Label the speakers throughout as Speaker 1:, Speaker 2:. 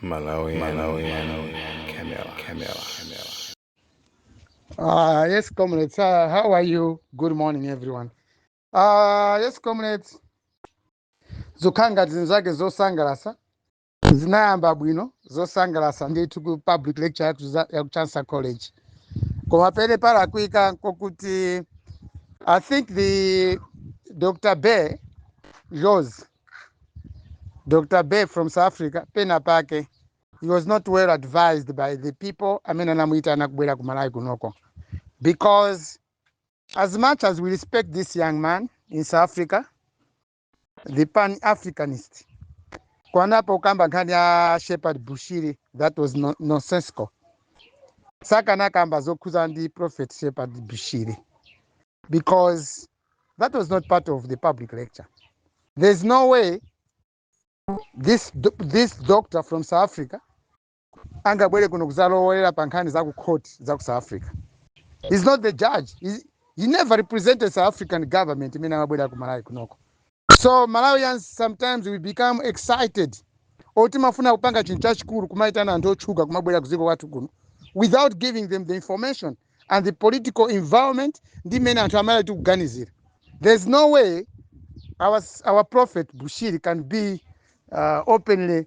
Speaker 1: Malawi, Camera.
Speaker 2: Yes, comrades. How are you? Good morning, everyone. Yes, comrades. Zokanga zinzake zosangalasa. Zinayamba bwino zosangalasa ndithu ku public lecture ya ku Chancellor College. Koma pele para kuika kokuti I think the Dr. Bay from South Africa pena pake he was not well advised by the people amene anamuita anakubwera ku Malawi kunoko, because as much as we respect this young man in South Africa, the pan-Africanist, kwanapo kamba nkhani ya Shepherd Bushiri, that was nonsensical. Sakana kamba zokhuza ndi Prophet Shepherd Bushiri, because that was not part of the public lecture. There's no way this doctor from South Africa angabwere kuno kuzalowera pa nkhani za ku court za ku South Africa. He's not the judge. He never represented South African government. So Malawians, sometimes we become excited without giving them the information and the political environment. There's no way our prophet Bushiri can be openly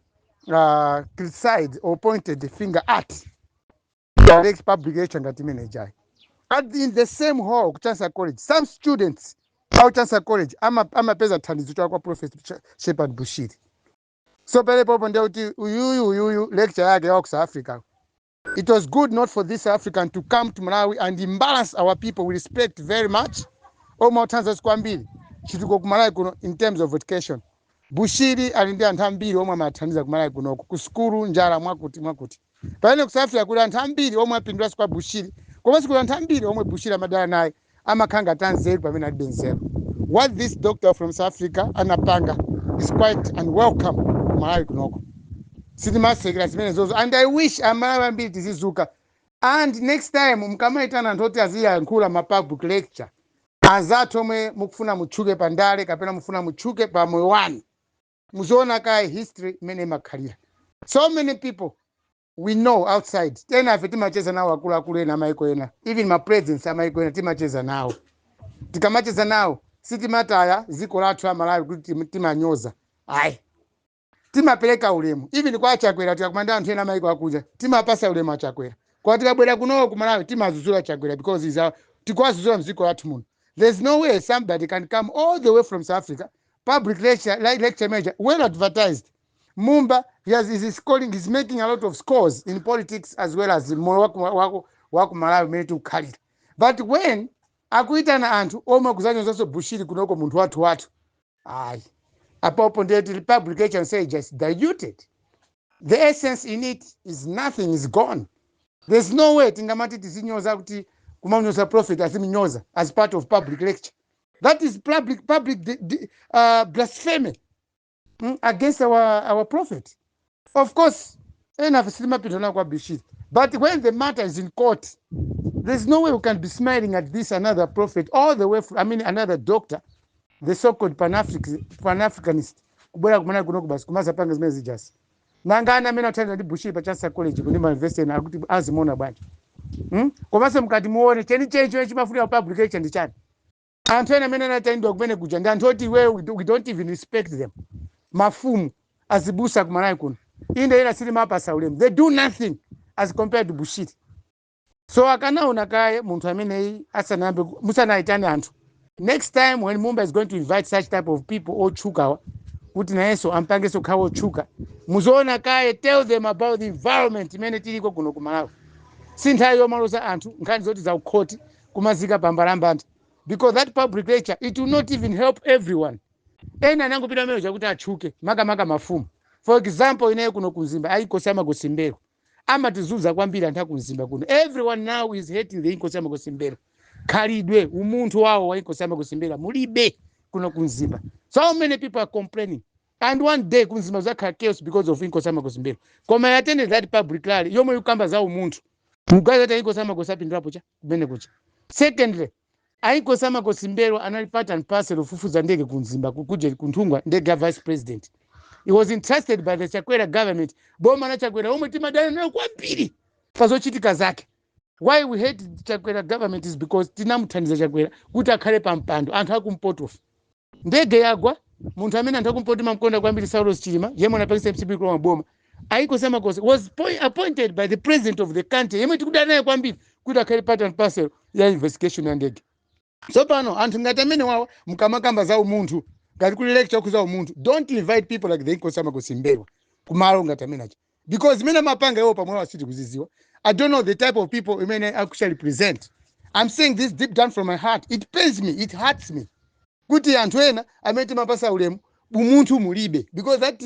Speaker 2: criticized or pointed the finger at the next publication that ndimeneyo. In the same hall, Chancellor College, some students out Chancellor College, I'm a peasant kwa Prophet Shepherd Bushiri. So pele popo ndio uyu lecture yake ya South Africa. It was good not for this African to come to Malawi and imbalance our people. We respect very much. Omo tanza sikwambili. Chituko ku Malawi kuno in terms of education. Bushiri alindi antambili omwe amathandiza ku Malawi kuno ku skulu njala mwakuti. Pale ku South Africa kuli antambili omwe apindula kwa Bushiri. Kwa sikula antambili omwe Bushiri amadala naye amakhanga tanzeru pamene ali benzero. What this doctor from South Africa anapanga is quite unwelcome Malawi kunoko. Sitimasekera zimene zozo, and I wish Malawi ambiri tizizuka. And next time mkamaitana ntoti aziyankhula ma public lecture azati omwe mukufuna mutchuke pandale kapena mufuna mutchuke pa moyo wanu, muziona kai history imene imakhalira. So many people we know outside. Tena afe timacheza nawo akuluakulu ena amaiko ena. Even my presence amaiko ena timacheza nawo. Tikamacheza nawo sitimataya ziko lathu la Malawi kuti timanyoza. Ayi. Timapeleka ulemu. Even kwa Chakwera tikakumanda anthu ena amaiko akuja. Timapasa ulemu Chakwera. Kwa tikabwera kuno ku Malawi timazuzula Chakwera because tikwazuzula mziko lathu muno. There's no way somebody can come all the way from South Africa, public lecture major, well advertised. Mumba, he's making a lot of scores in politics as well as waku Malawi metu khalira. But when akuita na anthu omwe kuzanyo zonso Bushiri kunoko munthu wathu ayi apopo ndeti publication say just diluted. The essence in it is nothing, is gone. There's no way tingamati tizinyoza kuti kumanyoza prophet aziminyoza as part of public lecture. That is public blasphemy against our prophet. Of course, but when the matter is in court, there's no way we can be smiling at this another prophet all the way another doctor, the so-called pan-Africanist. Nangana mena tena ndi Bushiri pa Chancellor College ku University na kuti azimona bwanji. Komase mkati muone cheni checho chimafuna publication ndi chani. Anthu ena mena nataindo kumene kuja ndi anthu oti we don't even respect them. Mafumu azibusa ku Malawi kuno. Inde ina sili mapasa ulemu. They do nothing as compared to Bushiri. So akanaona kaye munthu ameneyi asanambe musanaitane anthu. Next time when Mumba is going to invite such type of people or chukawa kuti nayeso ampangeso khawo chuka, muzoona kaye tell them about the environment imene tiliko kuno ku Malawi. Sinthayi yomaloza anthu nkhani zoti za ukhoti kumazika pambalambanda, because that public lecture it will not even help everyone. Ena nangopita mero chakuti achuke makamaka mafumu. For example, ineyo kuno kunzimba ayikosi amagosimbero amatizuza kwambiri anthu akunzimba kuno. Everyone now is hating the inkosi amagosimbero. Khalidwe umunthu wawo wa inkosi amagosimbero mulibe kuno kunzimba. So many people are complaining, and one day kunzimba zakhala chaos because of inkosi amagosimbero. Koma I attended that public rally yomwe yukamba za umunthu mugaza ta inkosi amagosapindirapo cha kumene kucha. Secondly, ayinkosi amagosimbero anali part and parcel ofufuza ndege kunzimba kuje kunthungwa ndege ya vice president. He was entrusted by the Chakwera government. Boma na Chakwera omwe timadana nayo kwambiri pazochitika zake. Why we hate the Chakwera government is because tinamuthandiza Chakwera kuti akhale pa mpando anthu akumpotofu. Ndege yagwa munthu amene anthu akumpoto mamkonda kwambiri Saulos Chilima yemwe anapangisa MCP kwa maboma. Aiko Samakosi was appointed by the president of the country yemwe tikudana naye kwambiri kuti akhale part and parcel ya investigation ya ndege. So pano anthu ngati amene wawa mkamakamba za umunthu ngati kuli lecture kuza umunthu, don't invite people like the Inko Samakosi Mberwa kumalo ngati amene acha, because mena mapanga yo pamwe wasiti kuziziwa. I don't know the type of people imene actually present. I'm saying this deep down from my heart. It pains me, it hurts me kuti anthu ena amene mapasa ulemu umunthu mulibe, because that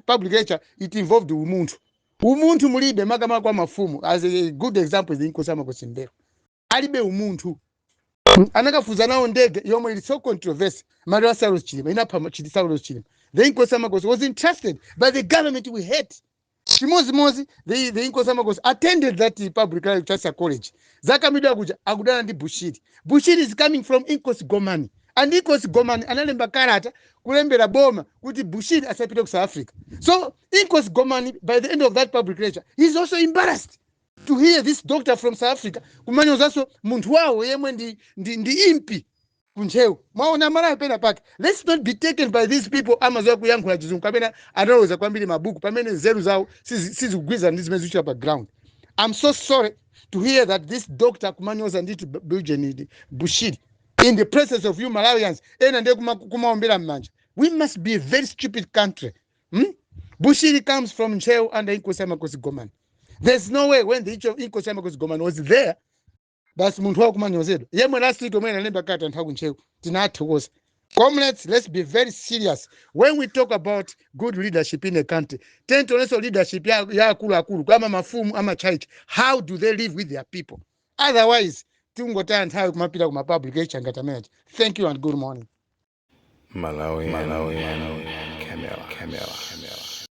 Speaker 2: public lecture it involved umunthu mulibe makamaka kwa mafumu. As a good example is the Inko Samakosi Mberwa alibe umunthu anakafuza nawo ndege yomwe ili so controversy mali wa Saulos Chilima inapha chiti Saulos Chilima. The Inko Samakosi was entrusted by the government we hate. Chimozi the Inko Samakosi attended that public lecture college. Zaka midwa kuja akudana ndi Bushiri. Bushiri is coming from Inko Gomani. And Inko Gomani analemba karata kulembera boma kuti Bushiri asapite ku South Africa. So Inko Gomani, by the end of that public lecture, he's also embarrassed to hear this doctor from South Africa kumanyozaso munthu wawo yemwe ndi impi kunchewu. Mwaona mara pena pake. Let's not be taken by these people amazoya kuyankhula chizungu kapena analoza kwambiri mabuku pamene nzeru zawo sizikugwiza ndi zimene zichita pa ground. I'm so sorry to hear that this doctor kumanyoza nditi Bushiri in the presence of you Malawians ena ndiye kumaombera mmanja. We must be a very stupid country. Bushiri comes from Nchewu under Inko Samakosi Gomani. There's no way when the Inko Samakosi Gomani was there, basi munthu wa kumanyozedwa yemwe last week omwe analemba kata anthu akunchewu tinathokoza. Comrades, let's be very serious when we talk about good leadership in a country. Also leadership ya akulu kama mafumu ama church, how do they live with their people? Otherwise tingotaya nthawi kumapita kuma public lecture ngati amenechi. Thank you and good morning.
Speaker 1: Malawi Camera.